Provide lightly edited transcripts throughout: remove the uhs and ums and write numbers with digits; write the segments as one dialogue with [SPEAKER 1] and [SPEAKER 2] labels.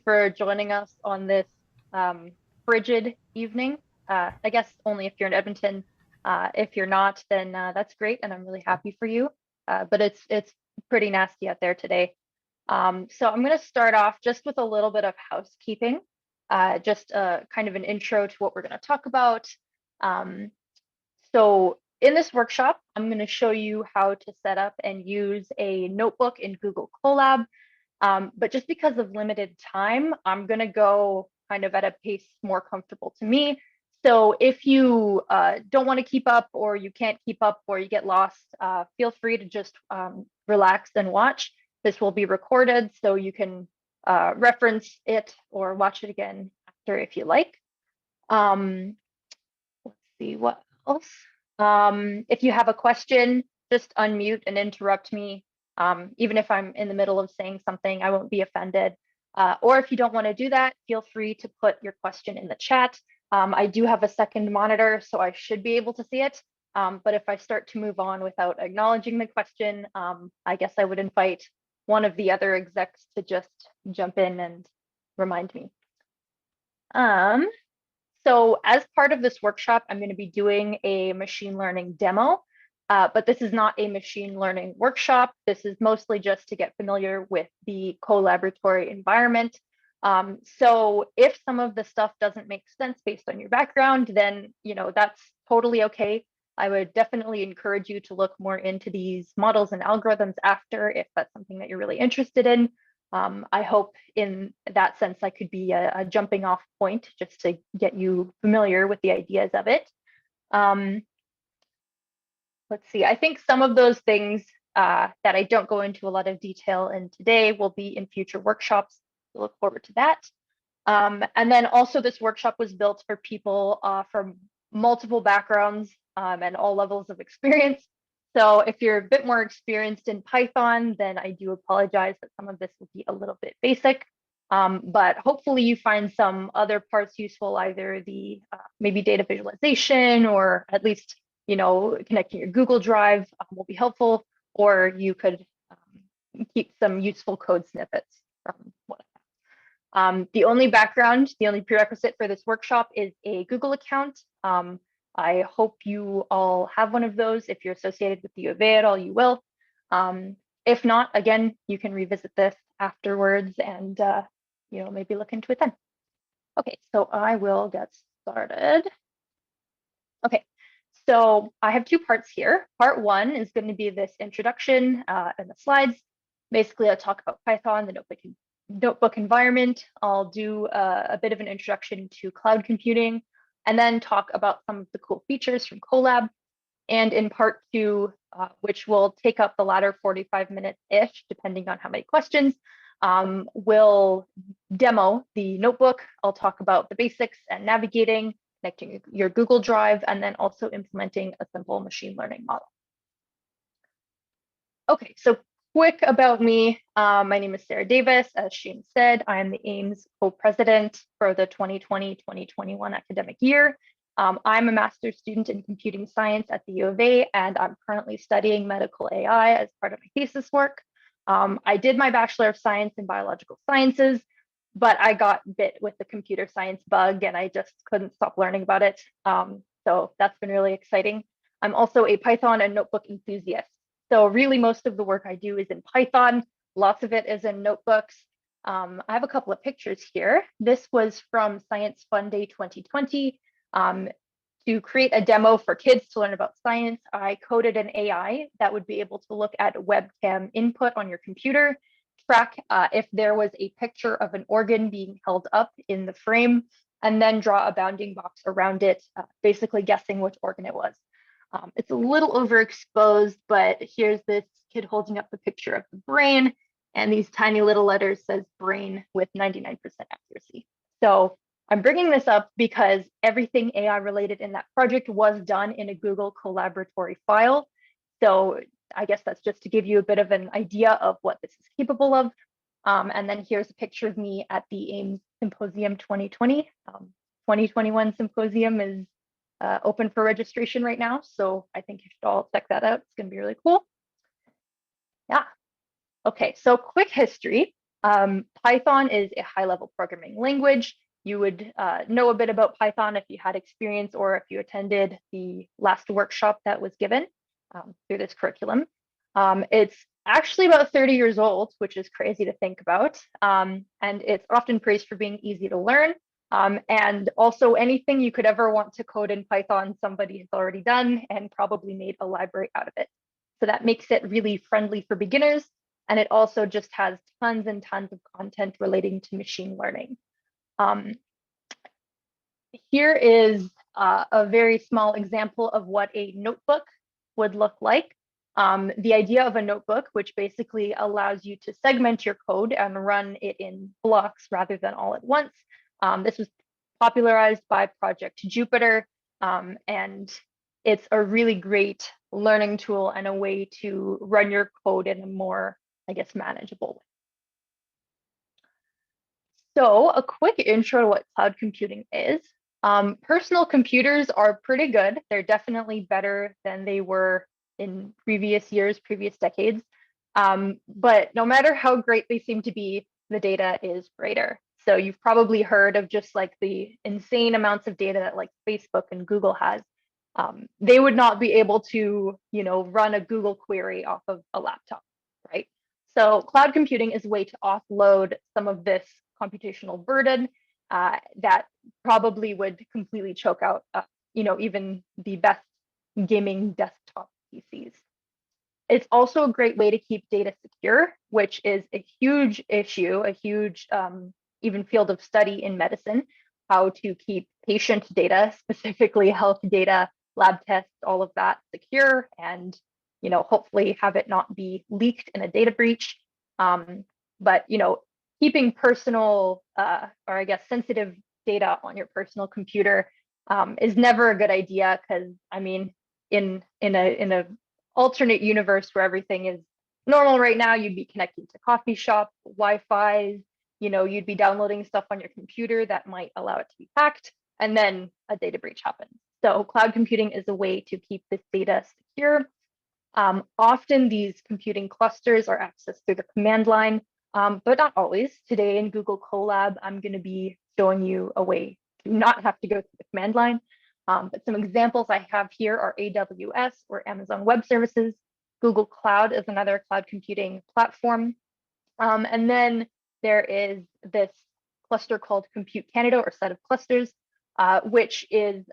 [SPEAKER 1] for joining us on this frigid evening. I guess only if you're in Edmonton. If you're not, then that's great, and I'm really happy for you. But it's pretty nasty out there today. So I'm going to start off just with a little bit of housekeeping, just kind of an intro to what we're going to talk about. Um, so in this workshop, I'm going to show you how to set up and use a notebook in Google Colab. But just because of limited time, I'm going to go kind of at a pace more comfortable to me. So if you don't want to keep up, or you can't keep up, or you get lost, feel free to just relax and watch. This will be recorded, so you can reference it or watch it again after if you like. Let's see what else. If you have a question, just unmute and interrupt me. Even if I'm in the middle of saying something, I won't be offended. Or if you don't want to do that, feel free to put your question in the chat. I do have a second monitor, so I should be able to see it. But if I start to move on without acknowledging the question, I guess I would invite one of the other execs to just jump in and remind me. So as part of this workshop, I'm going to be doing a machine learning demo, but this is not a machine learning workshop. This is mostly just to get familiar with the collaboratory environment. So if some of the stuff doesn't make sense based on your background, then that's totally okay. I would definitely encourage you to look more into these models and algorithms after, if that's something that you're really interested in. I hope in that sense I could be a jumping off point just to get you familiar with the ideas of it. Let's see, I think some of those things that I don't go into a lot of detail in today will be in future workshops. So look forward to that. And then also this workshop was built for people from multiple backgrounds and all levels of experience. So if you're a bit more experienced in Python, then I do apologize that some of this will be a little bit basic. But hopefully you find some other parts useful, either the maybe data visualization, or at least connecting your Google Drive will be helpful, or you could keep some useful code snippets from what I have. The only prerequisite for this workshop is a Google account. I hope you all have one of those. If you're associated with the U of A at all, you will. If not, again, you can revisit this afterwards and maybe look into it then. Okay, so I will get started. Okay, so I have two parts here. Part one is going to be this introduction and the slides. Basically, I'll talk about Python, the notebook environment. I'll do a bit of an introduction to cloud computing, and then talk about some of the cool features from Colab. And in part two, which will take up the latter 45 minutes-ish, depending on how many questions, we'll demo the notebook. I'll talk about the basics and navigating, connecting your Google Drive, and then also implementing a simple machine learning model. Okay, so quick about me. My name is Sarah Davis. As Shane said, I am the AIMS co-president for the 2020-2021 academic year. I'm a master's student in computing science at the U of A, and I'm currently studying medical AI as part of my thesis work. I did my Bachelor of Science in Biological Sciences, but I got bit with the computer science bug and I just couldn't stop learning about it. So that's been really exciting. I'm also a Python and notebook enthusiast. So really most of the work I do is in Python. Lots of it is in notebooks. I have a couple of pictures here. This was from Science Fun Day 2020. To create a demo for kids to learn about science, I coded an AI that would be able to look at webcam input on your computer, track if there was a picture of an organ being held up in the frame, and then draw a bounding box around it, basically guessing which organ it was. It's a little overexposed, but here's this kid holding up the picture of the brain, and these tiny little letters says brain with 99% accuracy. So I'm bringing this up because everything AI related in that project was done in a Google Colaboratory file. So I guess that's just to give you a bit of an idea of what this is capable of. And then here's a picture of me at the AIMS Symposium 2020. 2021 Symposium is open for registration right now. So I think you should all check that out. It's going to be really cool. Yeah. Okay, so quick history. Python is a high-level programming language. You would know a bit about Python if you had experience or if you attended the last workshop that was given through this curriculum. It's actually about 30 years old, which is crazy to think about. And it's often praised for being easy to learn. And also anything you could ever want to code in Python, somebody has already done and probably made a library out of it. So that makes it really friendly for beginners. And it also just has tons and tons of content relating to machine learning. Here is a very small example of what a notebook would look like. The idea of a notebook, which basically allows you to segment your code and run it in blocks rather than all at once. This was popularized by Project Jupyter, and it's a really great learning tool and a way to run your code in a more, I guess, manageable way. So a quick intro to what cloud computing is. Personal computers are pretty good. They're definitely better than they were in previous years, previous decades. But no matter how great they seem to be, the data is greater. So you've probably heard of just like the insane amounts of data that like Facebook and Google has. They would not be able to, run a Google query off of a laptop, right? So cloud computing is a way to offload some of this computational burden that probably would completely choke out, even the best gaming desktop PCs. It's also a great way to keep data secure, which is a huge issue, a huge even field of study in medicine, how to keep patient data, specifically health data, lab tests, all of that secure, and hopefully have it not be leaked in a data breach. But keeping personal or I guess sensitive data on your personal computer is never a good idea, because I mean, in a alternate universe where everything is normal right now, you'd be connecting to coffee shop, Wi-Fi, you'd be downloading stuff on your computer that might allow it to be hacked, and then a data breach happens. So cloud computing is a way to keep this data secure. Often these computing clusters are accessed through the command line, but not always. Today in Google Colab, I'm going to be showing you a way to not have to go through the command line. But some examples I have here are AWS or Amazon Web Services. Google Cloud is another cloud computing platform. And then there is this cluster called Compute Canada, or set of clusters, which is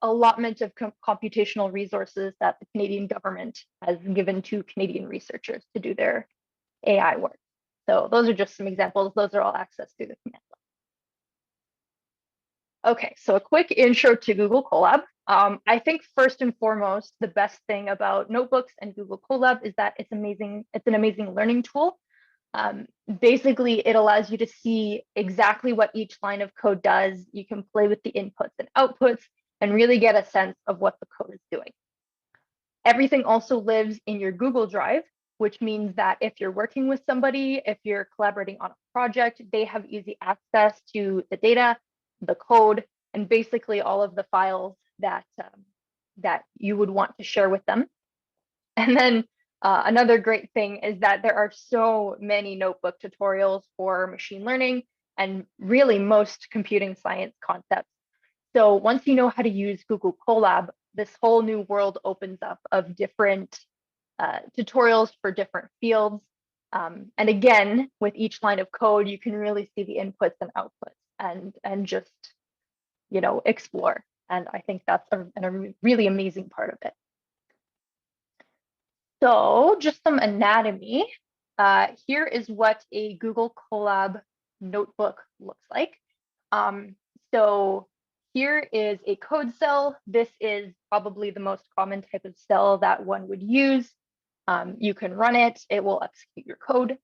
[SPEAKER 1] allotment of computational resources that the Canadian government has given to Canadian researchers to do their AI work. So those are just some examples. Those are all accessed through the command line. Okay, so a quick intro to Google Colab. I think first and foremost, the best thing about notebooks and Google Colab is that it's amazing. It's an amazing learning tool. Basically, it allows you to see exactly what each line of code does. You can play with the inputs and outputs and really get a sense of what the code is doing. Everything also lives in your Google Drive, which means that if you're working with somebody, if you're collaborating on a project, they have easy access to the data, the code, and basically all of the files that you would want to share with them. And then another great thing is that there are so many notebook tutorials for machine learning and really most computing science concepts. So once you know how to use Google Colab, this whole new world opens up of different tutorials for different fields. And again, with each line of code, you can really see the inputs and outputs and just, explore. And I think that's a really amazing part of it. So just some anatomy. Here is what a Google Colab notebook looks like. So here is a code cell. This is probably the most common type of cell that one would use. You can run it. It will execute your code.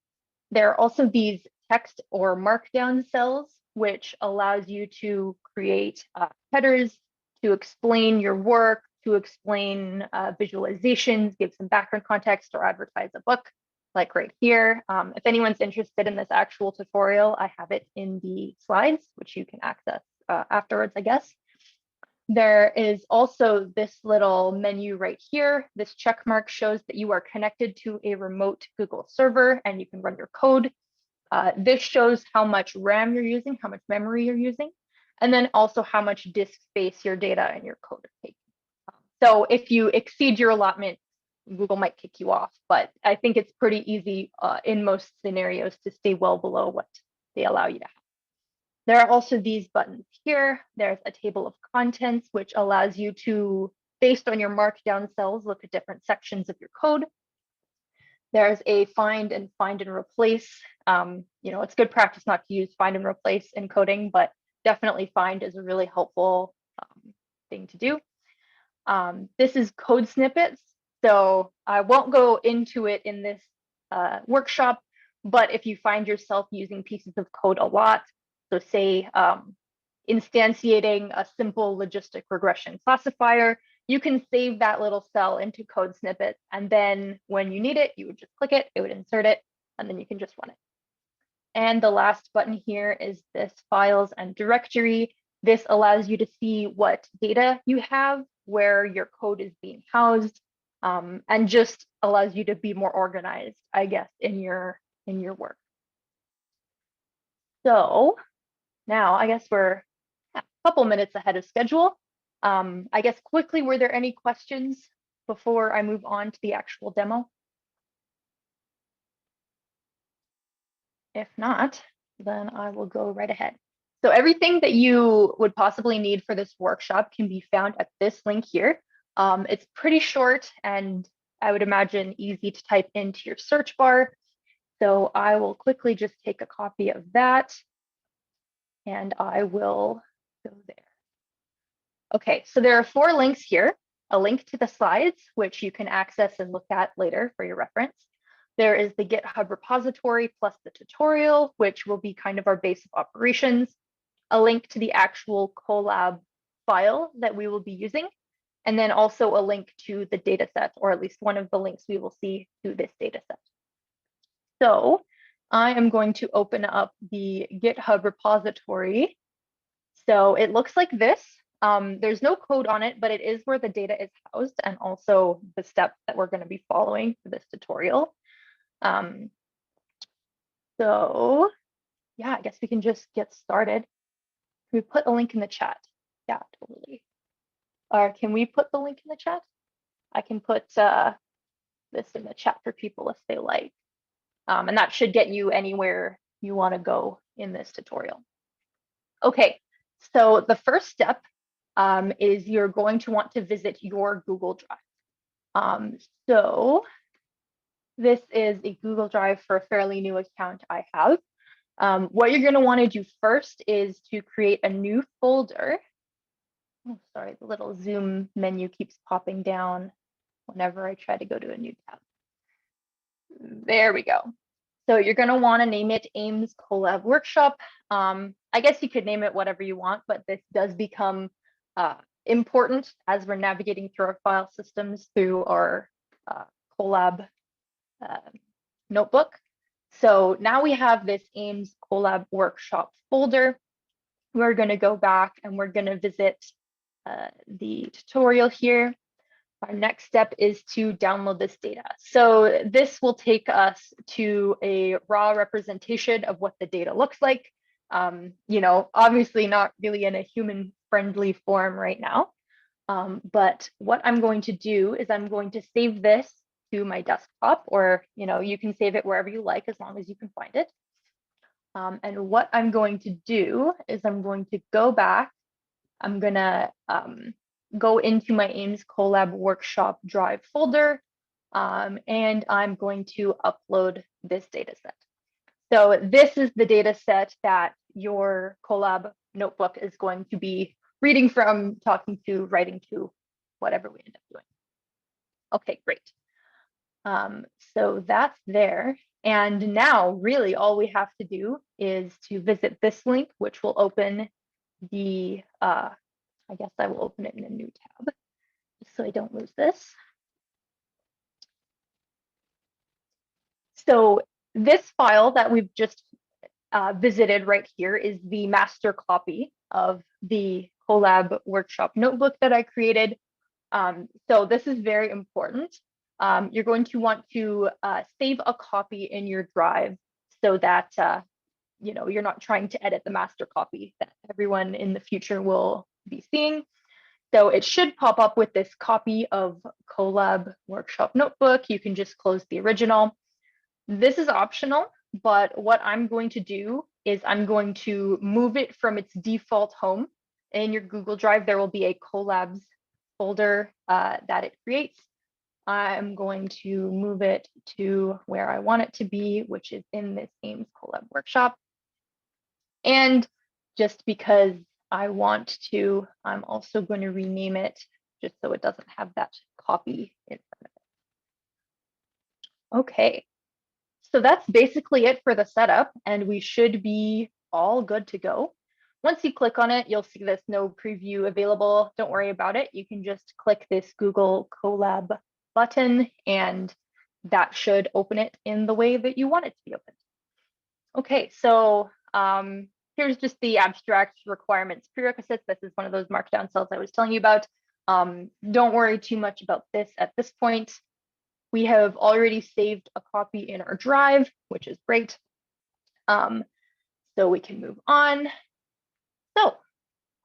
[SPEAKER 1] There are also these text or markdown cells, which allows you to create headers, to explain your work, to explain visualizations, give some background context, or advertise a book, like right here. If anyone's interested in this actual tutorial, I have it in the slides, which you can access afterwards, I guess. There is also this little menu right here. This check mark shows that you are connected to a remote Google server and you can run your code. This shows how much RAM you're using, how much memory you're using, and then also how much disk space your data and your code is taking. So if you exceed your allotment, Google might kick you off, but I think it's pretty easy in most scenarios to stay well below what they allow you to have. There are also these buttons here. There's a table of contents, which allows you to, based on your markdown cells, look at different sections of your code. There's a find and replace. It's good practice not to use find and replace in coding, but definitely find is a really helpful thing to do. This is code snippets. So I won't go into it in this workshop, but if you find yourself using pieces of code a lot, so say instantiating a simple logistic regression classifier, you can save that little cell into code snippets. And then when you need it, you would just click it, it would insert it, and then you can just run it. And the last button here is this files and directory. This allows you to see what data you have, where your code is being housed, and just allows you to be more organized, I guess, in your work. So now I guess we're a couple minutes ahead of schedule. I guess quickly, were there any questions before I move on to the actual demo? If not, then I will go right ahead. So everything that you would possibly need for this workshop can be found at this link here. It's pretty short and I would imagine easy to type into your search bar. So I will quickly just take a copy of that and I will go there. Okay, so there are 4 links here. A link to the slides, which you can access and look at later for your reference. There is the GitHub repository plus the tutorial, which will be kind of our base of operations. A link to the actual Colab file that we will be using, and then also a link to the data set, or at least one of the links we will see to this data set. So I am going to open up the GitHub repository. So it looks like this. There's no code on it, but it is where the data is housed and also the steps that we're going to be following for this tutorial. So yeah, I guess we can just get started. Can we put a link in the chat? Yeah, totally. Or can we put the link in the chat? I can put this in the chat for people if they like. And that should get you anywhere you want to go in this tutorial. Okay, so the first step is you're going to want to visit your Google Drive. So this is a Google Drive for a fairly new account I have. What you're going to want to do first is to create a new folder. Oh, sorry, the little Zoom menu keeps popping down whenever I try to go to a new tab. There we go. So you're going to want to name it Ames Colab Workshop. I guess you could name it whatever you want, but this does become important as we're navigating through our file systems through our Colab notebook. So now we have this Ames Colab Workshop folder. We're going to go back and we're going to visit the tutorial here. Our next step is to download this data. So this will take us to a raw representation of what the data looks like. Obviously not really in a human-friendly form right now. But what I'm going to do is I'm going to save this to my desktop, or you can save it wherever you like as long as you can find it. And what I'm going to do is I'm going to go back. I'm going to go into my Ames Colab Workshop Drive folder, and I'm going to upload this data set. So this is the data set that your Colab notebook is going to be reading from, talking to, writing to, whatever we end up doing. Okay, great. So that's there. And now really all we have to do is to visit this link, which will open the, I guess I will open it in a new tab, just so I don't lose this. So this file that we've just visited right here is the master copy of the Colab Workshop notebook that I created. So this is very important. You're going to want to save a copy in your drive so that you're not trying to edit the master copy that everyone in the future will be seeing. So it should pop up with this copy of Colab Workshop Notebook. You can just close the original. This is optional, but what I'm going to do is I'm going to move it from its default home. In your Google Drive, there will be a Colabs folder that it creates. I'm going to move it to where I want it to be, which is in this Ames Colab Workshop. And just because I want to, I'm also going to rename it just so it doesn't have that copy in front of it. Okay, so that's basically it for the setup, and we should be all good to go. Once you click on it, you'll see this no preview available. Don't worry about it. You can just click this Google Colab button, and that should open it in the way that you want it to be opened. Okay, so here's just the abstract requirements prerequisites. This is one of those markdown cells I was telling you about. Don't worry too much about this at this point. We have already saved a copy in our drive, which is great. So we can move on. So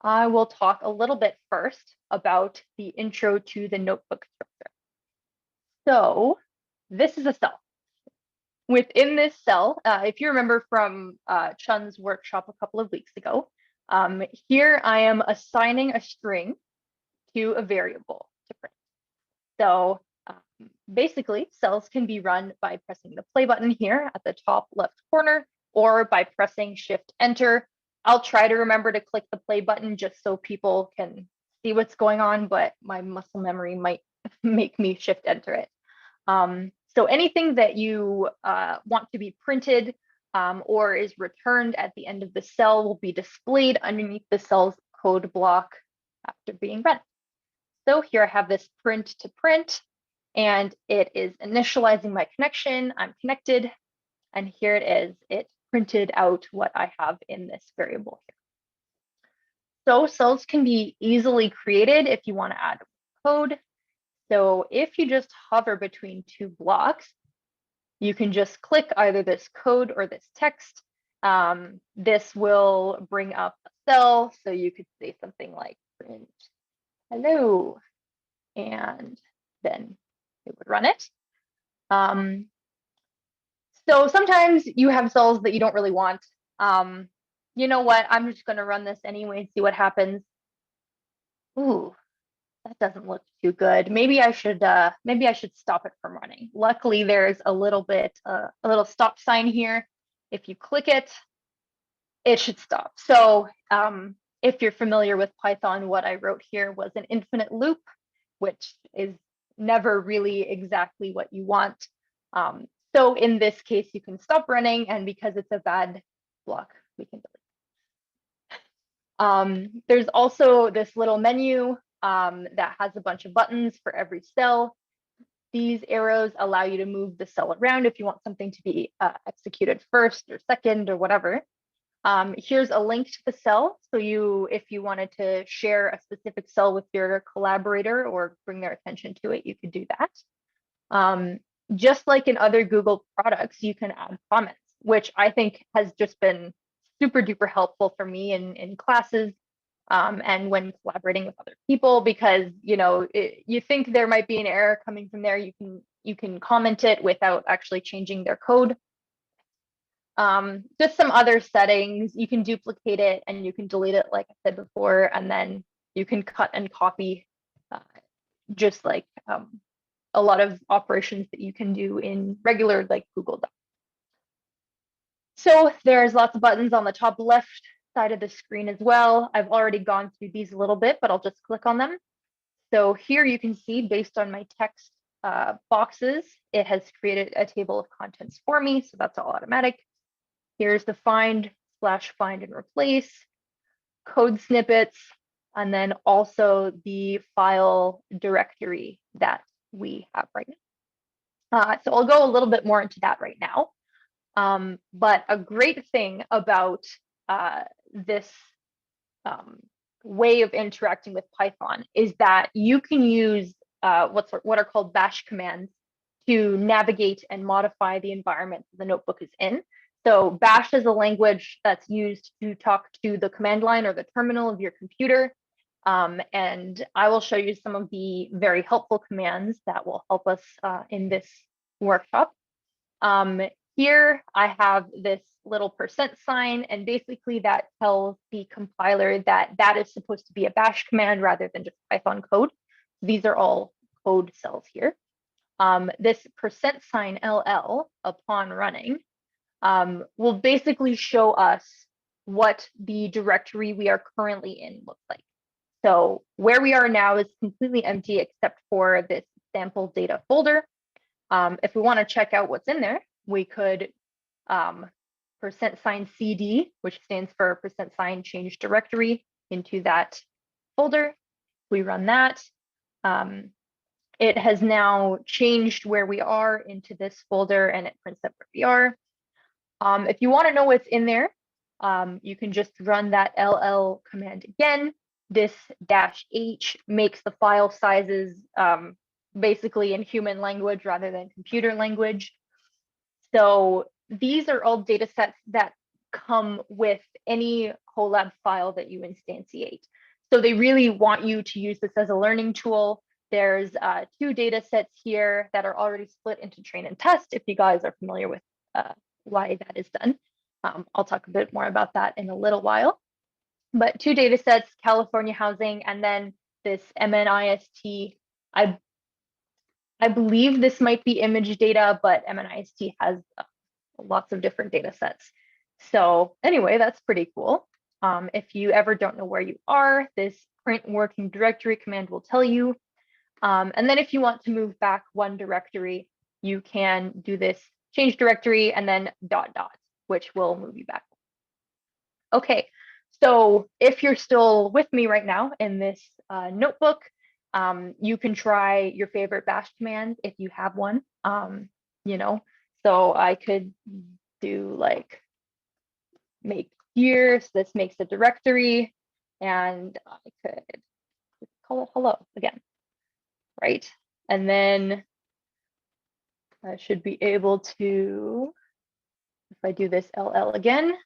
[SPEAKER 1] I will talk a little bit first about the intro to the notebook structure. So this is a cell. Within this cell, if you remember from Chun's workshop a couple of weeks ago, here I am assigning a string to a variable to print. So basically, cells can be run by pressing the play button here at the top left corner, or by pressing Shift-Enter. I'll try to remember to click the play button just so people can see what's going on, but my muscle memory might make me Shift-Enter it. So anything that you want to be printed or is returned at the end of the cell will be displayed underneath the cell's code block after being run. So here I have this print to print, and it is initializing my connection. I'm connected, and here it is. It printed out what I have in this variable here. So cells can be easily created if you want to add code. So if you just hover between two blocks, you can just click either this code or this text. This will bring up a cell. So you could say something like print hello, and then it would run it. So sometimes you have cells that you don't really want. You know what? I'm just going to run this anyway and see what happens. Ooh, that doesn't look too good. Maybe I should stop it from running. Luckily, there's a little stop sign here. If you click it, it should stop. So if you're familiar with Python, what I wrote here was an infinite loop, which is never really exactly what you want. So in this case, you can stop running, and because it's a bad block, we can delete. There's also this little menu that has a bunch of buttons for every cell. These arrows allow you to move the cell around if you want something to be executed first or second or whatever. Here's a link to the cell. So if you wanted to share a specific cell with your collaborator or bring their attention to it, you could do that. Just like in other Google products, you can add comments, which I think has just been super duper helpful for me in classes and when collaborating with other people, because you think there might be an error coming from there. You can comment it without actually changing their code. Just some other settings. You can duplicate it and you can delete it, like I said before, and then you can cut and copy, just like a lot of operations that you can do in regular like Google Docs. So there's lots of buttons on the top left side of the screen as well. I've already gone through these a little bit, but I'll just click on them. So here you can see, based on my text boxes, it has created a table of contents for me. So that's all automatic. Here's the find and replace, code snippets, and then also the file directory that we have right now. So I'll go a little bit more into that right now. But a great thing about this way of interacting with Python is that you can use what are called bash commands to navigate and modify the environment the notebook is in. So bash is a language that's used to talk to the command line or the terminal of your computer. And I will show you some of the very helpful commands that will help us in this workshop. Here I have this little %, and basically that tells the compiler that that is supposed to be a bash command rather than just Python code. These are all code cells here. This $LL upon running will basically show us what the directory we are currently in looks like. So where we are now is completely empty except for this sample data folder. If we want to check out what's in there, we could $CD, which stands for $change directory, into that folder. We run that. It has now changed where we are into this folder, and it prints up where we are. If you want to know what's in there, you can just run that LL command again. This -H makes the file sizes basically in human language rather than computer language. So these are all data sets that come with any Colab file that you instantiate. So they really want you to use this as a learning tool. There's 2 data sets here that are already split into train and test, if you guys are familiar with why that is done. I'll talk a bit more about that in a little while. But 2 data sets, California housing, and then this MNIST. I believe this might be image data, but MNIST has lots of different data sets. So anyway, that's pretty cool. If you ever don't know where you are, this print working directory command will tell you. And then if you want to move back one directory, you can do this change directory and then ... which will move you back. Okay, so if you're still with me right now in this notebook, you can try your favorite bash command if you have one. You know, so I could do like make here, so this makes a directory, and I could call it hello again, right? And then I should be able to, if I do this LL again,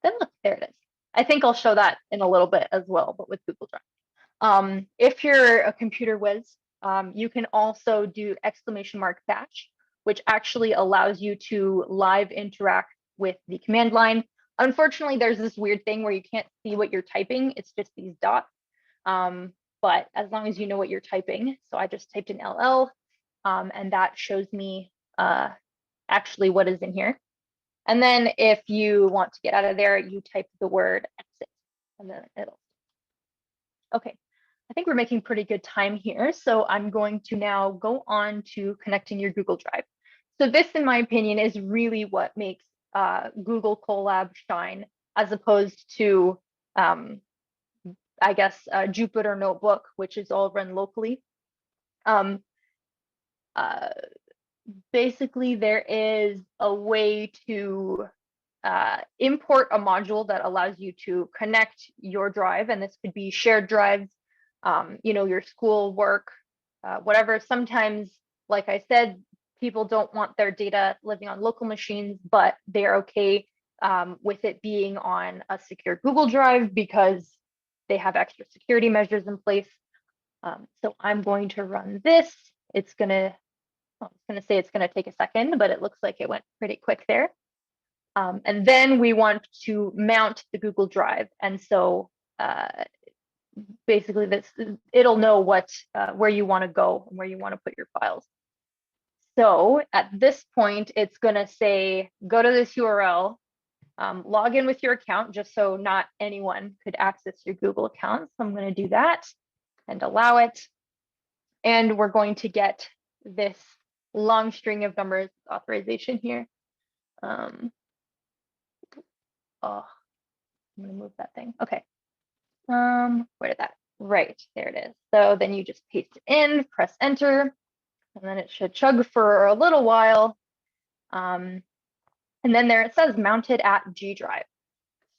[SPEAKER 1] then look, there it is. I think I'll show that in a little bit as well, but with Google Drive. If you're a computer whiz, you can also do !bash, which actually allows you to live interact with the command line. Unfortunately, there's this weird thing where you can't see what you're typing. It's just these dots. But as long as you know what you're typing, so I just typed in LL, and that shows me actually what is in here. And then if you want to get out of there, you type the word exit, and then it'll. Okay, I think we're making pretty good time here. So I'm going to now go on to connecting your Google Drive. So this, in my opinion, is really what makes Google Colab shine, as opposed to, I guess, Jupyter Notebook, which is all run locally. Basically, there is a way to import a module that allows you to connect your drive, and this could be shared drives, you know, your school work, whatever. Sometimes, like I said, people don't want their data living on local machines, but they're okay with it being on a secure Google Drive because they have extra security measures in place. So I'm going to run this. It's gonna say it's gonna take a second, but it looks like it went pretty quick there. And then we want to mount the Google Drive. And so basically it'll know what where you want to go and where you want to put your files. So at this point, it's going to say, go to this URL, log in with your account, just so not anyone could access your Google account. So I'm going to do that and allow it. And we're going to get this long string of numbers authorization here. Oh, I'm going to move that thing. Okay. Where did that? Right, there it is. So then you just paste it in, press enter, and then it should chug for a little while. And then there it says mounted at G Drive.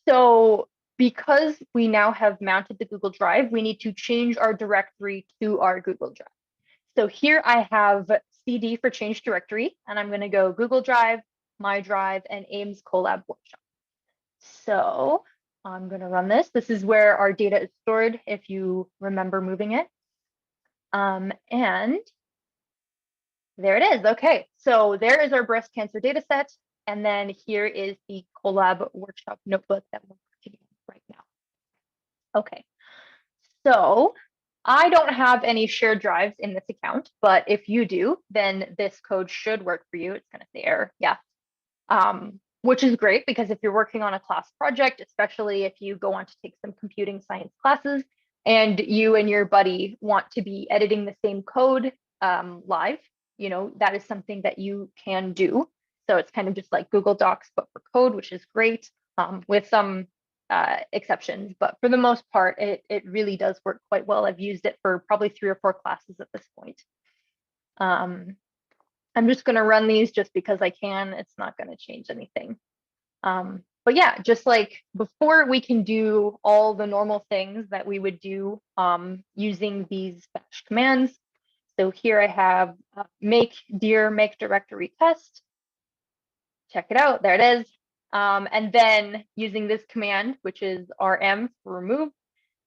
[SPEAKER 1] So because we now have mounted the Google Drive, we need to change our directory to our Google Drive. So here I have CD for change directory, and I'm going to go Google Drive, My Drive, and Ames Colab workshop. So I'm going to run this. This is where our data is stored if you remember moving it. And there it is. Okay, so there is our breast cancer data set. And then here is the Colab workshop notebook that we're working on right now. Okay, so I don't have any shared drives in this account, but if you do, then this code should work for you. It's going to say error, yeah. Which is great because if you're working on a class project, especially if you go on to take some computing science classes and you and your buddy want to be editing the same code live, you know, that is something that you can do. So it's kind of just like Google Docs, but for code, which is great, with some exceptions. But for the most part, it really does work quite well. I've used it for probably 3 or 4 classes at this point. I'm just going to run these just because I can. It's not going to change anything. But yeah, just like before, we can do all the normal things that we would do using these bash commands. So here I have make directory test. Check it out. There it is. And then using this command, which is rm for remove,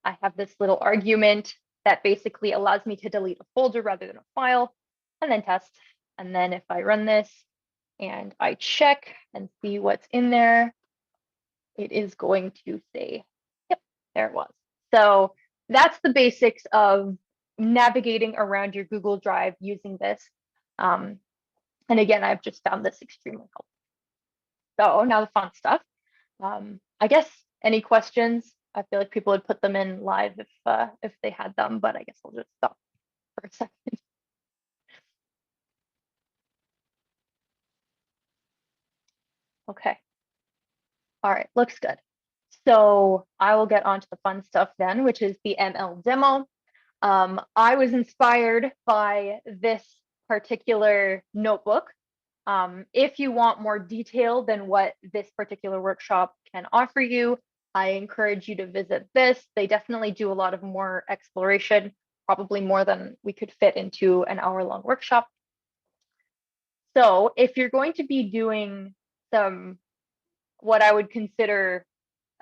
[SPEAKER 1] I have this little argument that basically allows me to delete a folder rather than a file, and then test. And then if I run this and I check and see what's in there, it is going to say, yep, there it was. So that's the basics of navigating around your Google Drive using this. And again, I've just found this extremely helpful. So now the fun stuff. I guess any questions? I feel like people would put them in live if they had them, but I guess I'll just stop for a second. Okay. All right, looks good. So I will get on to the fun stuff then, which is the ML demo. I was inspired by this particular notebook. If you want more detail than what this particular workshop can offer you, I encourage you to visit this. They definitely do a lot of more exploration, probably more than we could fit into an hour-long workshop. So if you're going to be doing some, what I would consider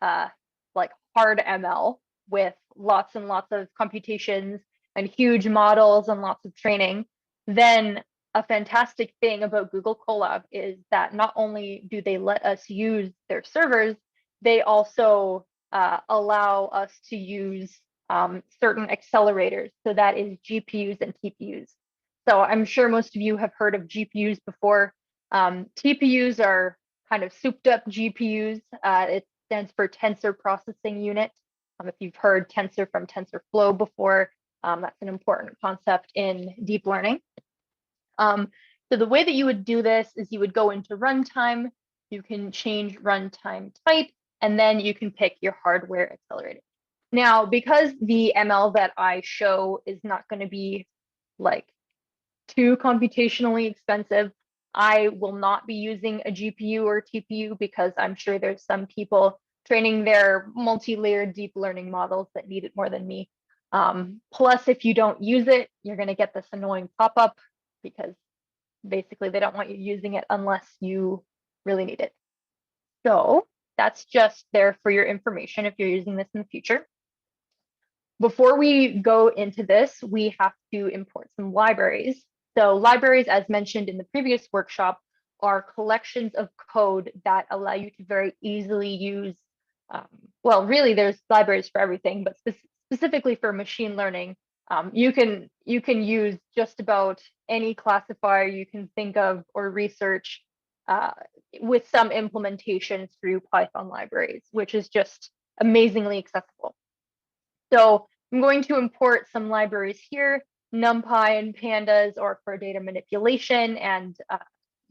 [SPEAKER 1] like hard ML with lots and lots of computations and huge models and lots of training, then a fantastic thing about Google Colab is that not only do they let us use their servers, they also allow us to use certain accelerators. So that is GPUs and TPUs. So I'm sure most of you have heard of GPUs before. TPUs are kind of souped up GPUs. It stands for Tensor Processing Unit. If you've heard tensor from TensorFlow before, that's an important concept in deep learning. So the way that you would do this is you would go into runtime, you can change runtime type, and then you can pick your hardware accelerator. Now, because the ML that I show is not going to be like too computationally expensive, I will not be using a GPU or TPU because I'm sure there's some people training their multi-layered deep learning models that need it more than me. Plus, if you don't use it, you're going to get this annoying pop-up because basically they don't want you using it unless you really need it. So that's just there for your information if you're using this in the future. Before we go into this, we have to import some libraries. So libraries, as mentioned in the previous workshop, are collections of code that allow you to very easily use, well, really there's libraries for everything, but specifically for machine learning, you can use just about any classifier you can think of or research with some implementation through Python libraries, which is just amazingly accessible. So I'm going to import some libraries here. NumPy and pandas are for data manipulation and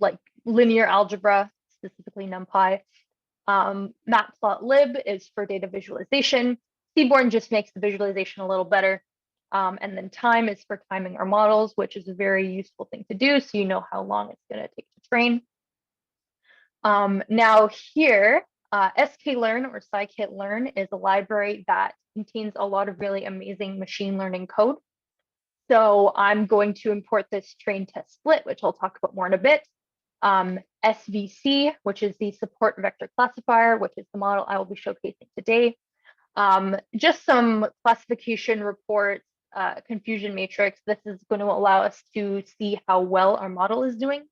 [SPEAKER 1] like linear algebra, specifically NumPy. Matplotlib is for data visualization. Seaborn just makes the visualization a little better. And then time is for timing our models, which is a very useful thing to do, so you know how long it's going to take to train. Now here, sklearn or scikit-learn is a library that contains a lot of really amazing machine learning code. So I'm going to import this train test split, which I'll talk about more in a bit. SVC, which is the support vector classifier, which is the model I will be showcasing today. Just some classification reports, confusion matrix. This is going to allow us to see how well our model is doing.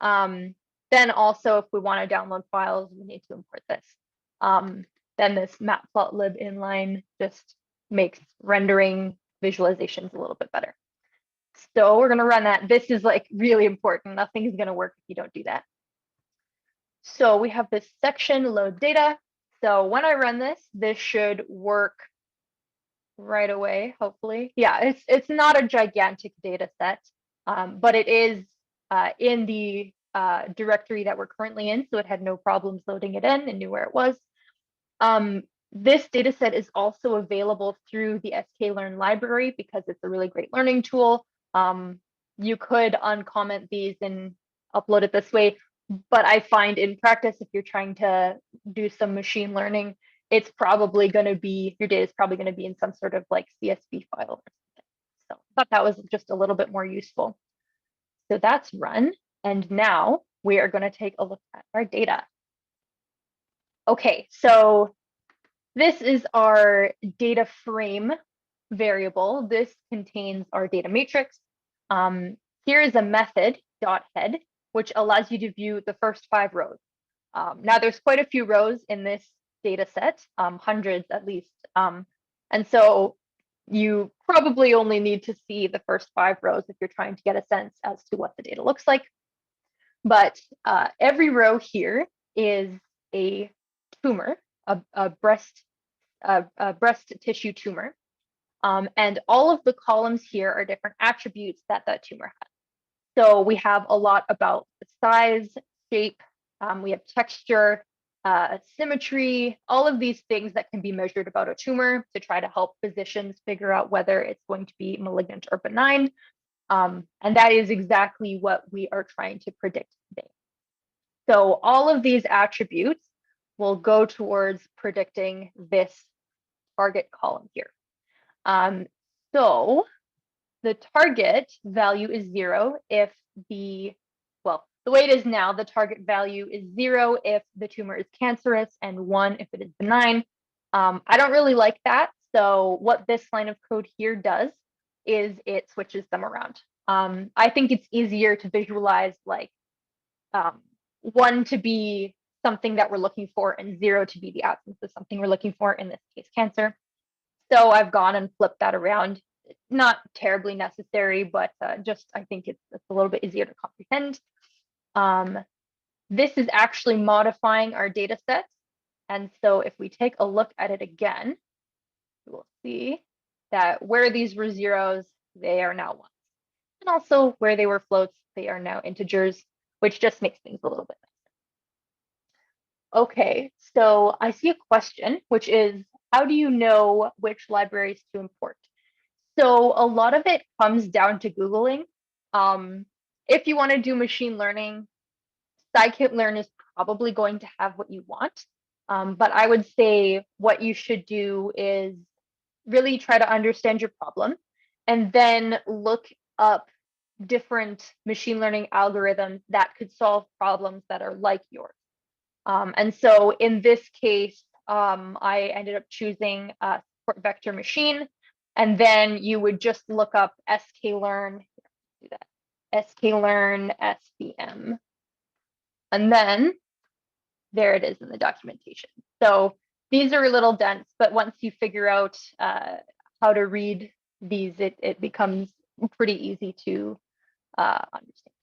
[SPEAKER 1] Then also, if we want to download files, we need to import this. Then this matplotlib inline just makes rendering visualizations a little bit better. So we're going to run that. This is like really important. Nothing is going to work if you don't do that. So we have this section load data. So when I run this, this should work right away, hopefully. Yeah, it's not a gigantic data set, but it is in the directory that we're currently in, so it had no problems loading it in and knew where it was. This data set is also available through the sklearn library because it's a really great learning tool. You could uncomment these and upload it this way, but I find in practice, if you're trying to do some machine learning, it's probably going to be, your data is probably going to be in some sort of like CSV file or something. So I thought that was just a little bit more useful. So that's run. And now we are going to take a look at our data. Okay, so this is our data frame variable. This contains our data matrix. Here is a method, .head, which allows you to view the first 5 rows. Now there's quite a few rows in this data set, hundreds at least. And so you probably only need to see the first 5 rows if you're trying to get a sense as to what the data looks like. But every row here is a tumor, a breast tissue tumor. And all of the columns here are different attributes that that tumor has. So we have a lot about the size, shape, we have texture, symmetry, all of these things that can be measured about a tumor to try to help physicians figure out whether it's going to be malignant or benign. And that is exactly what we are trying to predict today. So all of these attributes will go towards predicting this target column here. So the target value is 0 if the way it is now, the target value is 0 if the tumor is cancerous and 1 if it is benign. I don't really like that. So what this line of code here does is it switches them around. I think it's easier to visualize like 1 to be something that we're looking for and 0 to be the absence of something we're looking for, in this case, cancer. So I've gone and flipped that around. Not terribly necessary, but just I think it's a little bit easier to comprehend. This is actually modifying our data set. And so if we take a look at it again, we'll see that where these were zeros, they are now ones. And also where they were floats, they are now integers, which just makes things a little bit nicer. Okay, so I see a question, which is, how do you know which libraries to import? So a lot of it comes down to Googling. If you want to do machine learning, scikit-learn is probably going to have what you want. But I would say what you should do is really try to understand your problem and then look up different machine learning algorithms that could solve problems that are like yours. And so in this case, I ended up choosing a support vector machine, and then you would just look up sklearn, do that, sklearn SVM. And then there it is in the documentation. So these are a little dense, but once you figure out how to read these, it becomes pretty easy to understand.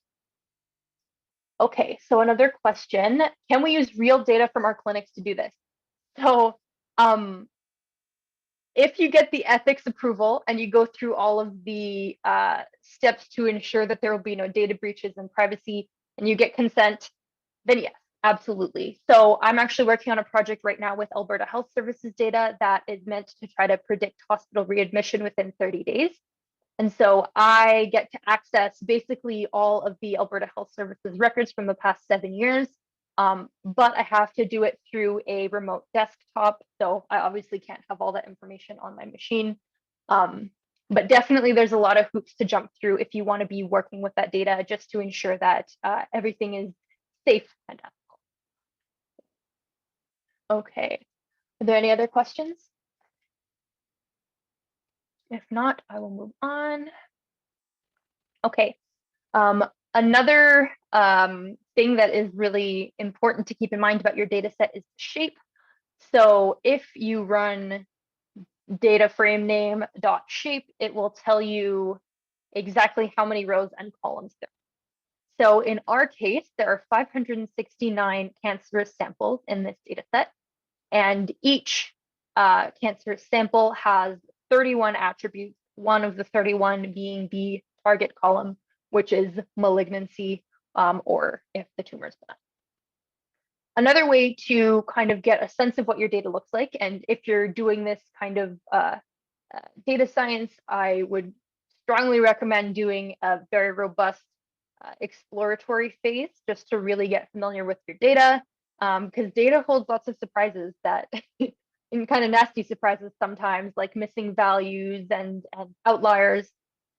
[SPEAKER 1] Okay, so another question, can we use real data from our clinics to do this? So if you get the ethics approval and you go through all of the steps to ensure that there will be no data breaches and privacy, and you get consent, then yes, absolutely. So I'm actually working on a project right now with Alberta Health Services data that is meant to try to predict hospital readmission within 30 days. And so I get to access basically all of the Alberta Health Services records from the past 7 years, but I have to do it through a remote desktop. So I obviously can't have all that information on my machine. But definitely there's a lot of hoops to jump through if you want to be working with that data just to ensure that everything is safe and ethical. Okay, are there any other questions? If not, I will move on. Okay, another thing that is really important to keep in mind about your data set is shape. So if you run data frame name dot shape, it will tell you exactly how many rows and columns there are. So in our case, there are 569 cancerous samples in this data set, and each cancerous sample has 31 attributes, one of the 31 being the target column, which is malignancy, or if the tumor is benign. Another way to kind of get a sense of what your data looks like, and if you're doing this kind of data science, I would strongly recommend doing a very robust exploratory phase just to really get familiar with your data, because data holds lots of surprises that and kind of nasty surprises sometimes, like missing values and outliers.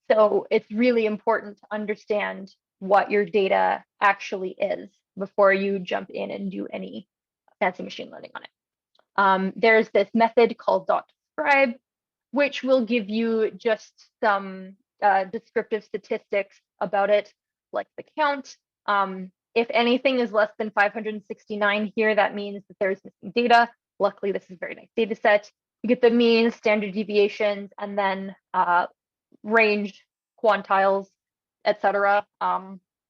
[SPEAKER 1] So it's really important to understand what your data actually is before you jump in and do any fancy machine learning on it. There's this method called .describe, which will give you just some descriptive statistics about it, like the count. If anything is less than 569 here, that means that there's missing data. Luckily, this is a very nice data set. You get the mean, standard deviations, and then range, quantiles, etc.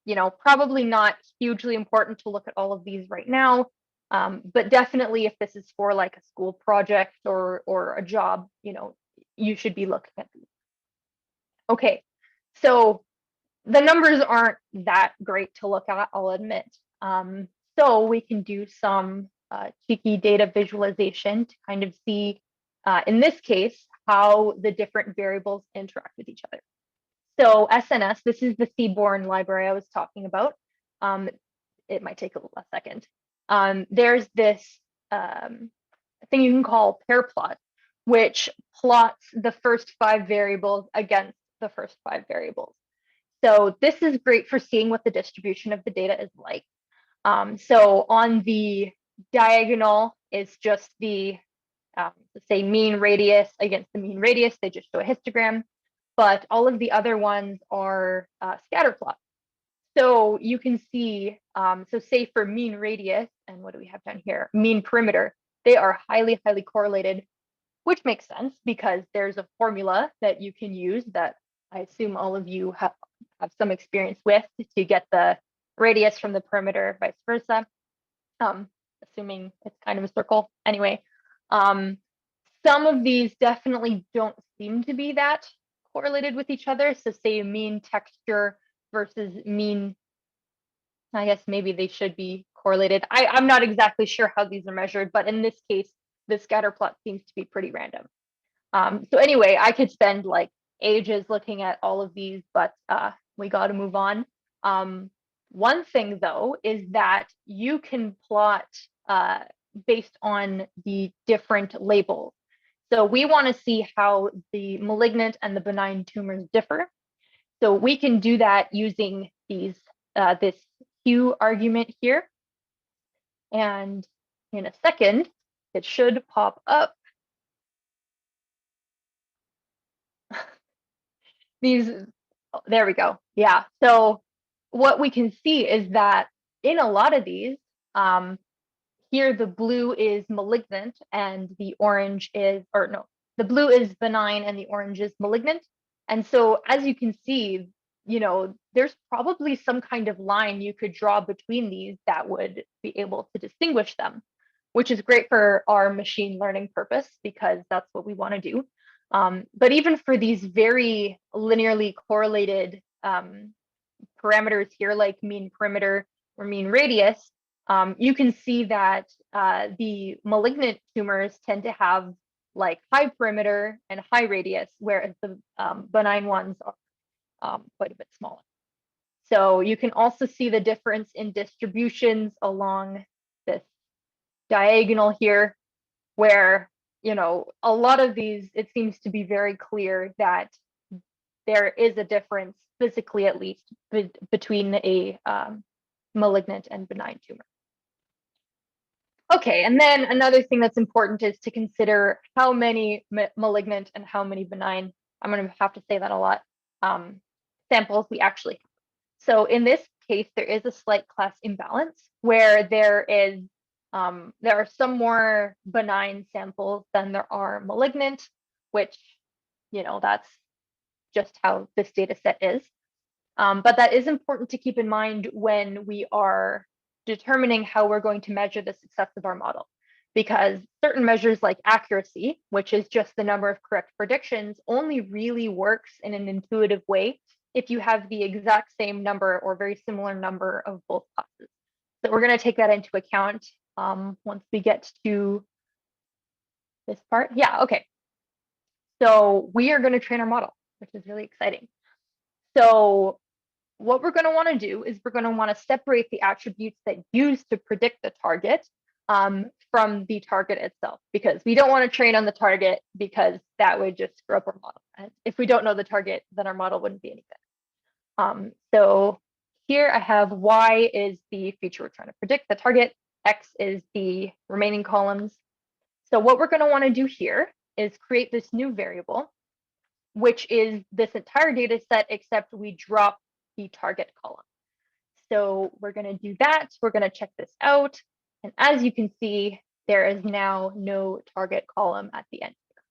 [SPEAKER 1] You know, probably not hugely important to look at all of these right now, but definitely if this is for like a school project or a job, you know, you should be looking at these. Okay, so the numbers aren't that great to look at, I'll admit. So we can do some cheeky data visualization to kind of see, in this case, how the different variables interact with each other. So SNS, this is the seaborn library I was talking about. It might take a second. There's this thing you can call pair plot, which plots the first 5 variables against the first 5 variables. So this is great for seeing what the distribution of the data is like. So on the diagonal is just the, say, mean radius against the mean radius. They just show a histogram, but all of the other ones are scatter plots. So you can see, so say for mean radius, and what do we have down here? Mean perimeter, they are highly, highly correlated, which makes sense because there's a formula that you can use that I assume all of you have some experience with to get the radius from the perimeter, vice versa. Assuming it's kind of a circle. Anyway, some of these definitely don't seem to be that correlated with each other. So say mean texture versus mean, I guess maybe they should be correlated. I'm not exactly sure how these are measured, but in this case, the scatter plot seems to be pretty random. So anyway, I could spend like ages looking at all of these, but we got to move on. One thing though is that you can plot based on the different labels. So we want to see how the malignant and the benign tumors differ. So we can do that using these this hue argument here. And in a second, it should pop up. These, there we go. Yeah. So what we can see is that in a lot of these, here the blue is malignant and the orange is, or no, the blue is benign and the orange is malignant. And so as you can see, you know, there's probably some kind of line you could draw between these that would be able to distinguish them, which is great for our machine learning purpose because that's what we want to do. But even for these very linearly correlated parameters here, like mean perimeter or mean radius, you can see that the malignant tumors tend to have like high perimeter and high radius, whereas the benign ones are quite a bit smaller. So you can also see the difference in distributions along this diagonal here, where, you know, a lot of these, it seems to be very clear that there is a difference, physically at least, between a malignant and benign tumor. Okay, and then another thing that's important is to consider how many malignant and how many benign, I'm going to have to say that a lot, samples we actually have. So in this case, there is a slight class imbalance where there are some more benign samples than there are malignant, which, that's just how this data set is. But that is important to keep in mind when we are determining how we're going to measure the success of our model, because certain measures like accuracy, which is just the number of correct predictions, only really works in an intuitive way if you have the exact same number or very similar number of both classes. So we're going to take that into account once we get to this part. Yeah, okay. So we are going to train our model, which is really exciting. So what we're going to want to do is we're going to want to separate the attributes that use to predict the target from the target itself, because we don't want to train on the target, because that would just screw up our model. And if we don't know the target, then our model wouldn't be any good. So here I have Y is the feature we're trying to predict, the target, X is the remaining columns. So what we're going to want to do here is create this new variable, which is this entire data set, except we drop the target column. So we're going to do that. We're going to check this out. And as you can see, there is now no target column at the end here.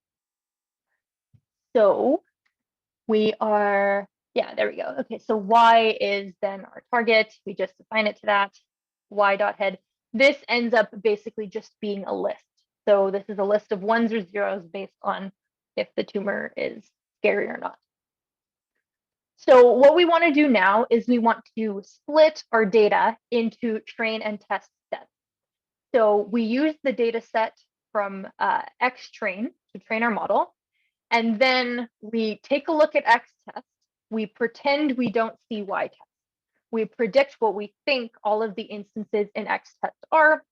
[SPEAKER 1] So we are, yeah, there we go. Okay, so Y is then our target. We just assign it to that, Y.head. This ends up basically just being a list. So this is a list of ones or zeros based on if the tumor is scary or not. So what we want to do now is we want to split our data into train and test sets. So we use the data set from X-train to train our model. And then we take a look at X-test. We pretend we don't see Y-test. We predict what we think all of the instances in X-test are.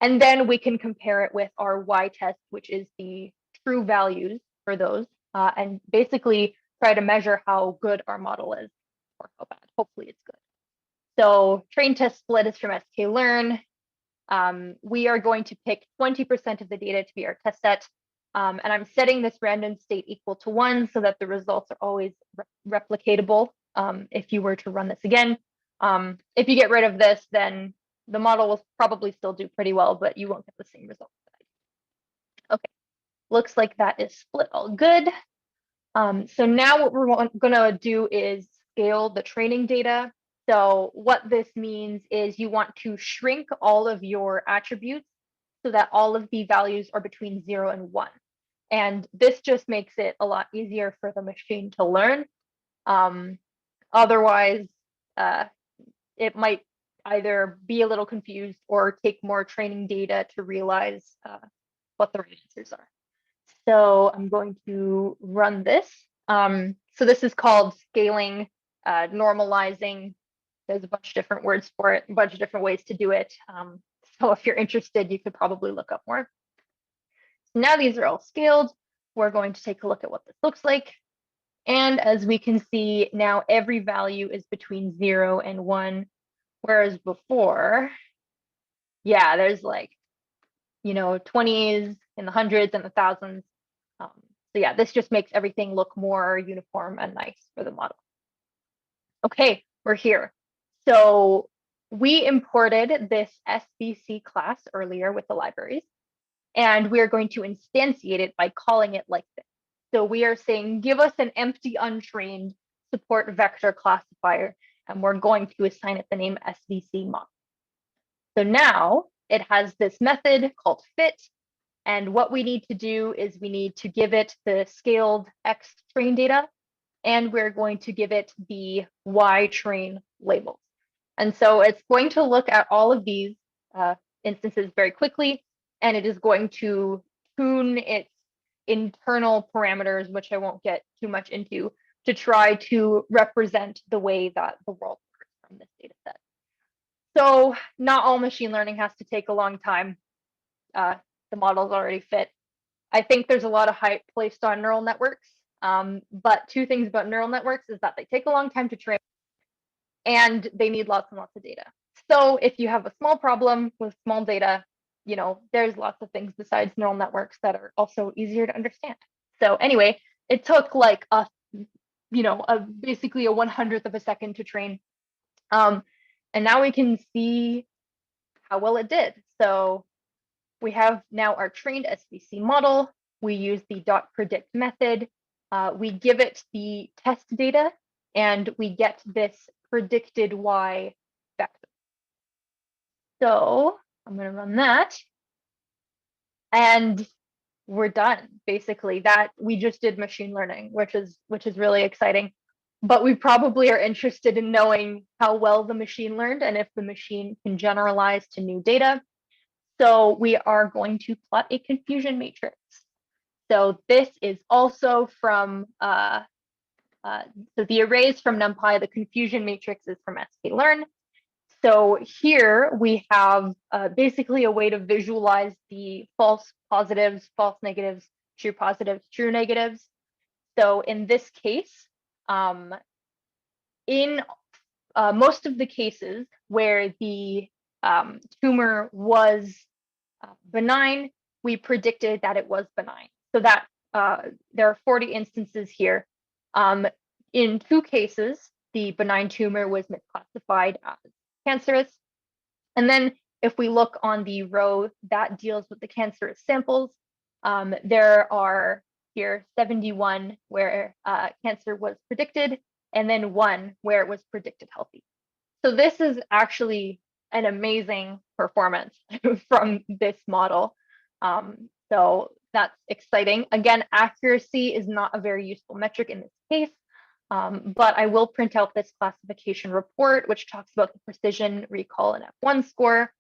[SPEAKER 1] And then we can compare it with our Y-test, which is the true values for those, and basically try to measure how good our model is or how bad. Hopefully it's good. So train test split is from sklearn. We are going to pick 20% of the data to be our test set. And I'm setting this random state equal to 1 so that the results are always replicatable if you were to run this again. If you get rid of this, then the model will probably still do pretty well, but you won't get the same results. Okay, looks like that is split all good. So now what we're going to do is scale the training data. So what this means is you want to shrink all of your attributes so that all of the values are between 0 and 1. And this just makes it a lot easier for the machine to learn. Otherwise, it might either be a little confused or take more training data to realize what the right answers are. So I'm going to run this. So this is called scaling, normalizing. There's a bunch of different words for it, a bunch of different ways to do it. So if you're interested, you could probably look up more. So now these are all scaled. We're going to take a look at what this looks like. And as we can see, now every value is between 0 and 1. Whereas before, yeah, there's like, 20s and the hundreds and the thousands. So yeah, this just makes everything look more uniform and nice for the model. Okay, we're here. So we imported this SBC class earlier with the libraries, and we are going to instantiate it by calling it like this. So we are saying, give us an empty untrained support vector classifier, and we're going to assign it the name SBC model. So now it has this method called fit. And what we need to do is we need to give it the scaled X train data, and we're going to give it the Y train labels. And so it's going to look at all of these instances very quickly, and it is going to tune its internal parameters, which I won't get too much into, to try to represent the way that the world works from this data set. So not all machine learning has to take a long time. The model's already fit. I think there's a lot of hype placed on neural networks, But two things about neural networks is that they take a long time to train and they need lots and lots of data. So if you have a small problem with small data, there's lots of things besides neural networks that are also easier to understand. So anyway, it took like basically a 1/100th of a second to train. And now we can see how well it did. So we have now our trained SVC model. We use the .predict method. We give it the test data, and we get this predicted Y vector. So I'm going to run that. And we're done. Basically, that we just did machine learning, which is really exciting. But we probably are interested in knowing how well the machine learned and if the machine can generalize to new data. So we are going to plot a confusion matrix. So this is also from, so the arrays from NumPy, the confusion matrix is from sklearn. So here we have basically a way to visualize the false positives, false negatives, true positives, true negatives. So in this case, in most of the cases where the tumor was benign, we predicted that it was benign. So that there are 40 instances here. In 2 cases, the benign tumor was misclassified as cancerous. And then if we look on the row that deals with the cancerous samples, there are here 71 where cancer was predicted, and then 1 where it was predicted healthy. So this is actually an amazing performance from this model. So that's exciting. Again, accuracy is not a very useful metric in this case, but I will print out this classification report, which talks about the precision, recall, and F1 score.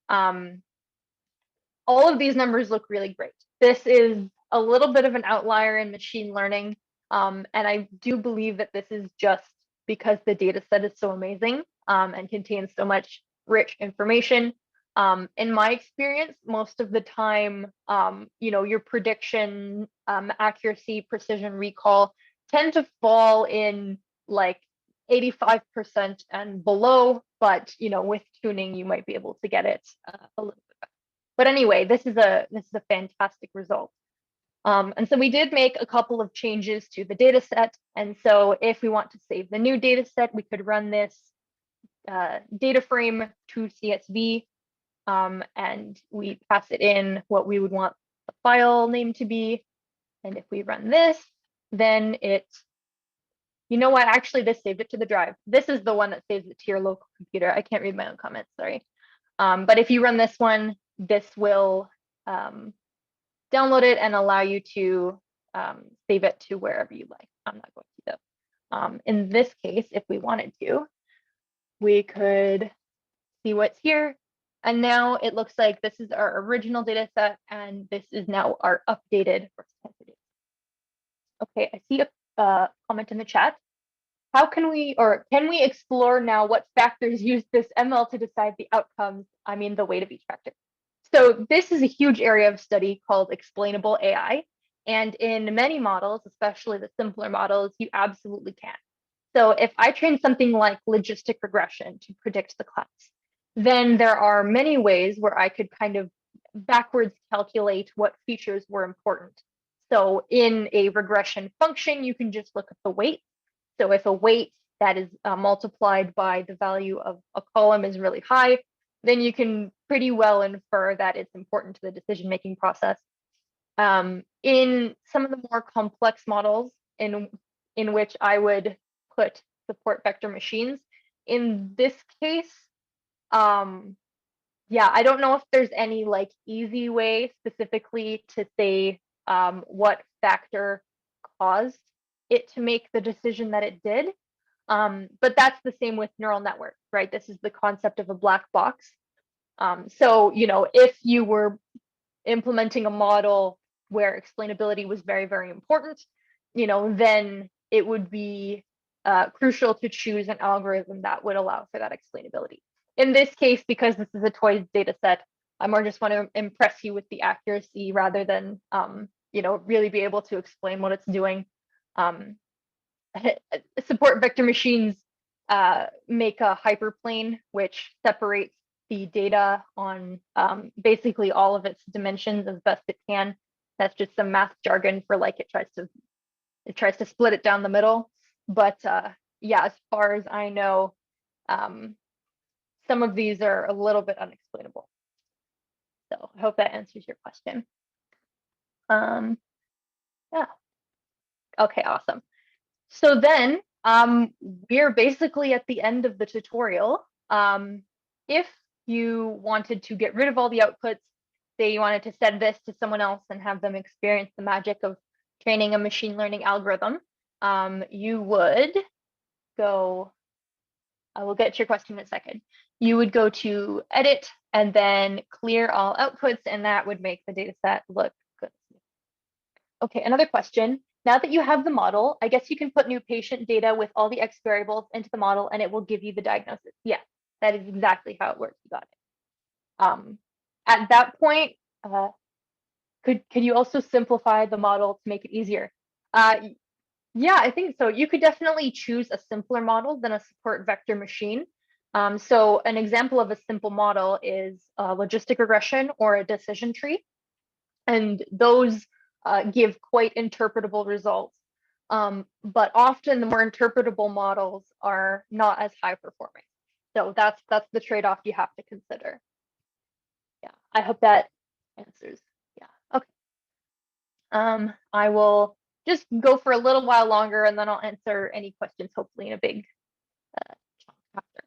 [SPEAKER 1] All of these numbers look really great. This is a little bit of an outlier in machine learning, and I do believe that this is just because the data set is so amazing and contains so much rich information. In my experience, most of the time, your prediction, accuracy, precision, recall tend to fall in like 85% and below, but with tuning, you might be able to get it a little bit better. But anyway, this is a fantastic result. And so we did make a couple of changes to the data set. And so if we want to save the new data set, we could run this data frame to CSV, and we pass it in what we would want the file name to be. And if we run this, then actually this saved it to the drive. This is the one that saves it to your local computer. I can't read my own comments, sorry. But if you run this one, this will download it and allow you to save it to wherever you like. I'm not going to though. In this case, if we wanted to, we could see what's here. And now it looks like this is our original data set, and this is now our updated breast cancer data. Okay, I see a comment in the chat. How can we explore now what factors use this ML to decide the outcomes, the weight of each factor? So this is a huge area of study called explainable AI. And in many models, especially the simpler models, you absolutely can. So if I train something like logistic regression to predict the class, then there are many ways where I could kind of backwards calculate what features were important. So in a regression function, you can just look at the weight. So if a weight that is multiplied by the value of a column is really high, then you can pretty well infer that it's important to the decision-making process. In some of the more complex models in which I would put support vector machines, in this case, I don't know if there's any like easy way specifically to say what factor caused it to make the decision that it did. But that's the same with neural networks, right? This is the concept of a black box. So, if you were implementing a model where explainability was very, very important, then it would be crucial to choose an algorithm that would allow for that explainability. In this case, because this is a toys data set, I more just want to impress you with the accuracy rather than, really be able to explain what it's doing. Um, support vector machines make a hyperplane which separates the data on basically all of its dimensions as best it can. That's just some math jargon for like it tries to split it down the middle. But yeah, as far as I know, some of these are a little bit unexplainable. So I hope that answers your question. Yeah. Okay, awesome. So then we're basically at the end of the tutorial. If you wanted to get rid of all the outputs, say you wanted to send this to someone else and have them experience the magic of training a machine learning algorithm, you would go, I will get to your question in a second. You would go to edit and then clear all outputs, and that would make the data set look good. Okay, another question. Now that you have the model, I guess you can put new patient data with all the X variables into the model and it will give you the diagnosis. Yeah, that is exactly how it works. You got it. At that point, could you also simplify the model to make it easier? Yeah, I think so. You could definitely choose a simpler model than a support vector machine. So an example of a simple model is a logistic regression or a decision tree. And those give quite interpretable results. But often the more interpretable models are not as high performing. So that's the trade-off you have to consider. Yeah, I hope that answers. Yeah, okay. I will just go for a little while longer and then I'll answer any questions, hopefully in a big chunk after.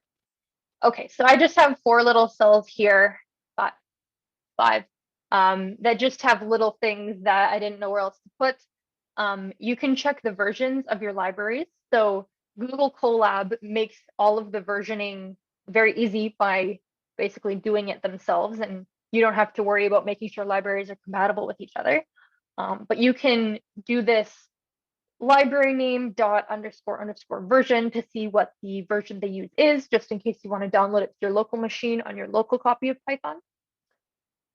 [SPEAKER 1] Okay, so I just have 4 little cells here, five, that just have little things that I didn't know where else to put. You can check the versions of your libraries. So Google Colab makes all of the versioning very easy by basically doing it themselves, and you don't have to worry about making sure libraries are compatible with each other. But you can do this library name dot underscore underscore version to see what the version they use is, just in case you want to download it to your local machine on your local copy of Python.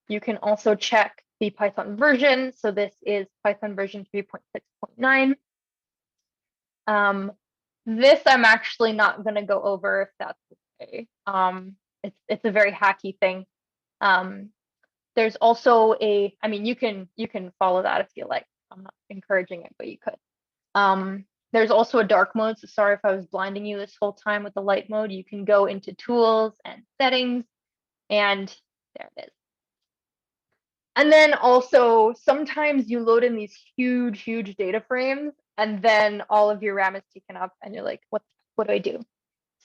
[SPEAKER 1] You can also check the Python version. So this is Python version 3.6.9. This I'm actually not going to go over if that's okay. It's a very hacky thing. There's also I mean, you can follow that if you like. I'm not encouraging it, but you could. There's also a dark mode. So sorry if I was blinding you this whole time with the light mode. You can go into tools and settings, and there it is. And then also sometimes you load in these huge data frames and then all of your RAM is taken up and you're like, what do I do?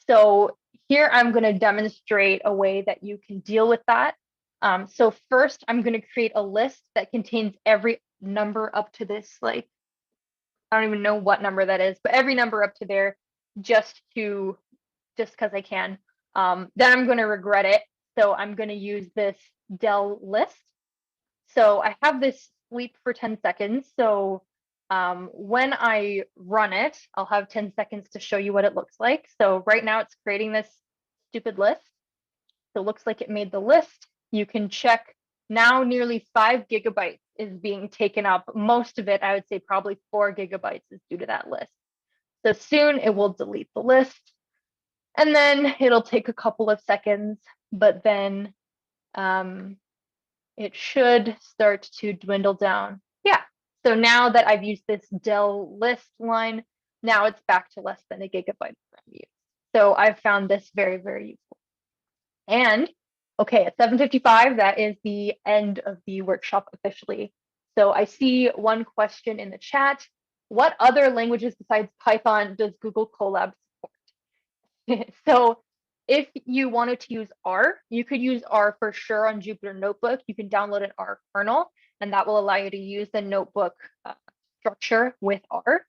[SPEAKER 1] So here I'm going to demonstrate a way that you can deal with that. So first I'm going to create a list that contains every number up to this, like, I don't even know what number that is, but every number up to there just because I can. Then I'm going to regret it. So I'm going to use this del list. So I have this sleep for 10 seconds. So when I run it, I'll have 10 seconds to show you what it looks like. So right now it's creating this stupid list. So it looks like it made the list. You can check now nearly 5 gigabytes is being taken up. Most of it, I would say probably 4 gigabytes is due to that list. So soon it will delete the list. And then it'll take a couple of seconds, but then it should start to dwindle down. Yeah, so now that I've used this del list line, now it's back to less than a gigabyte of RAM use. So I've found this very useful. And okay, at 7:55, that is the end of the workshop officially. So I see one question in the chat. What other languages besides Python does Google Colab support? So if you wanted to use R, you could use R for sure on Jupyter Notebook. You can download an R kernel, and that will allow you to use the notebook structure with R.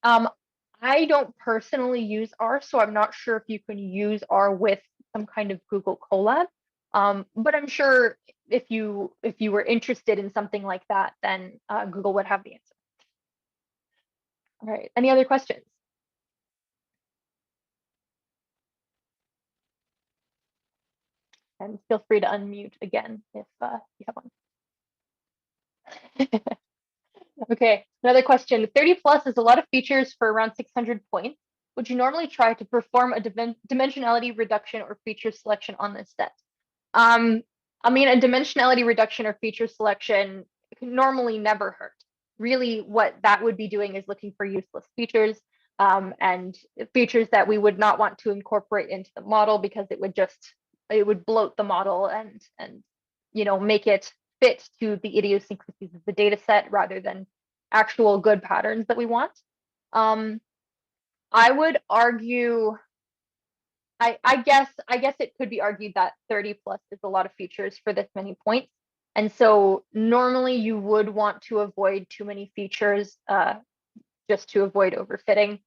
[SPEAKER 1] I don't personally use R, so I'm not sure if you can use R with some kind of Google Colab. But I'm sure if you were interested in something like that, then Google would have the answer. All right, any other questions? And feel free to unmute again if you have one. Okay, another question. 30 plus is a lot of features for around 600 points. Would you normally try to perform a dimensionality reduction or feature selection on this set? Um, I mean, a dimensionality reduction or feature selection can normally never hurt. Really, what that would be doing is looking for useless features, and features that we would not want to incorporate into the model because it would bloat the model and make it fit to the idiosyncrasies of the data set rather than actual good patterns that we want. I would argue, I guess it could be argued that 30 plus is a lot of features for this many points. And so normally you would want to avoid too many features, just to avoid overfitting.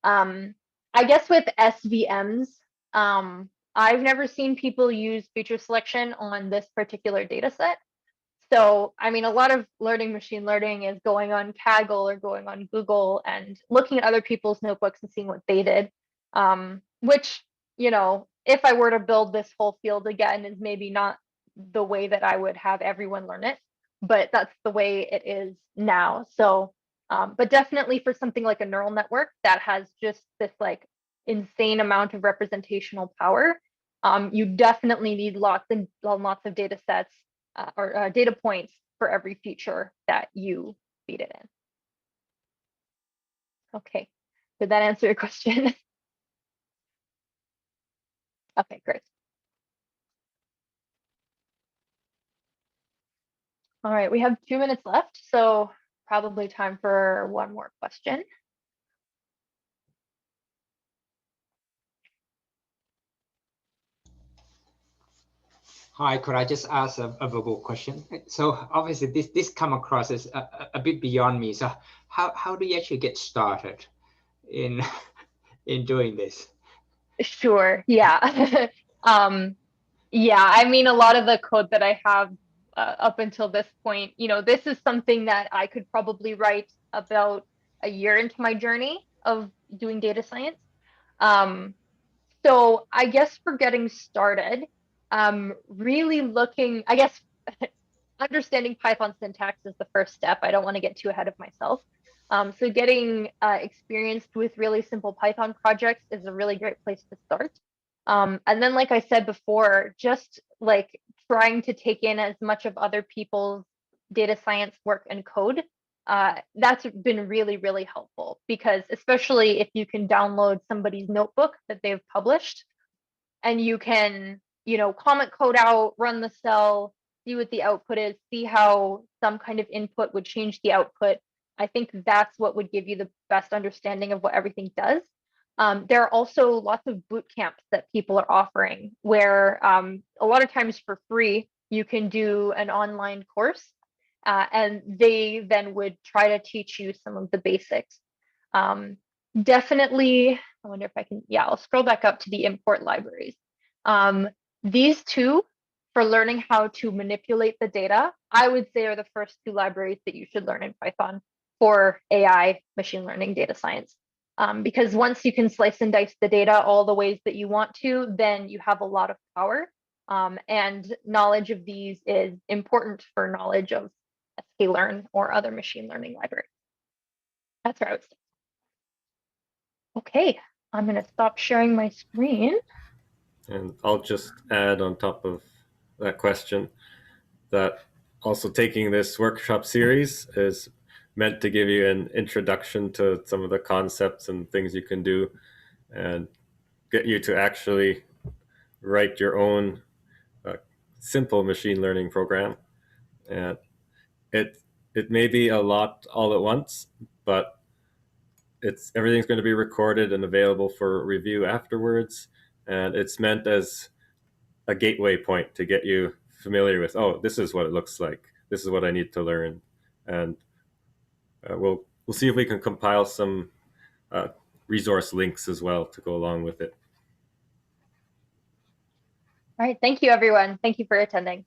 [SPEAKER 1] I guess with SVMs, I've never seen people use feature selection on this particular data set. So, I mean, a lot of learning machine learning is going on Kaggle or going on Google and looking at other people's notebooks and seeing what they did, which, if I were to build this whole field again, is maybe not the way that I would have everyone learn it, but that's the way it is now. So, but definitely for something like a neural network that has just this like insane amount of representational power, you definitely need lots and lots of data sets or data points for every feature that you feed it in. Okay, did that answer your question? Okay, great. All right, we have 2 minutes left, so probably time for one more question.
[SPEAKER 2] Hi, could I just ask a verbal question? So obviously this come across as a bit beyond me. So how do you actually get started in in doing this?
[SPEAKER 1] Sure, yeah. Yeah, I mean, a lot of the code that I have up until this point, this is something that I could probably write about a year into my journey of doing data science. So I guess for getting started, really looking, I guess understanding Python syntax is the first step. I don't want to get too ahead of myself. So getting experienced with really simple Python projects is a really great place to start. And then, like I said before, just like trying to take in as much of other people's data science work and code, that's been really, really helpful because especially if you can download somebody's notebook that they've published and you can, comment code out, run the cell, see what the output is, see how some kind of input would change the output. I think that's what would give you the best understanding of what everything does. There are also lots of boot camps that people are offering where a lot of times for free, you can do an online course and they then would try to teach you some of the basics. Definitely, I wonder if I can, yeah, I'll scroll back up to the import libraries. These two, for learning how to manipulate the data, I would say are the first two libraries that you should learn in Python for AI, machine learning, data science. Because once you can slice and dice the data all the ways that you want to, then you have a lot of power. And knowledge of these is important for knowledge of sklearn or other machine learning libraries. That's where I would start. Okay, I'm going to stop sharing my screen.
[SPEAKER 3] And I'll just add on top of that question that also taking this workshop series is meant to give you an introduction to some of the concepts and things you can do and get you to actually write your own simple machine learning program. And it may be a lot all at once, but everything's going to be recorded and available for review afterwards. And it's meant as a gateway point to get you familiar with, oh, this is what it looks like. This is what I need to learn. And we'll see if we can compile some resource links as well to go along with it.
[SPEAKER 1] All right, thank you, everyone. Thank you for attending.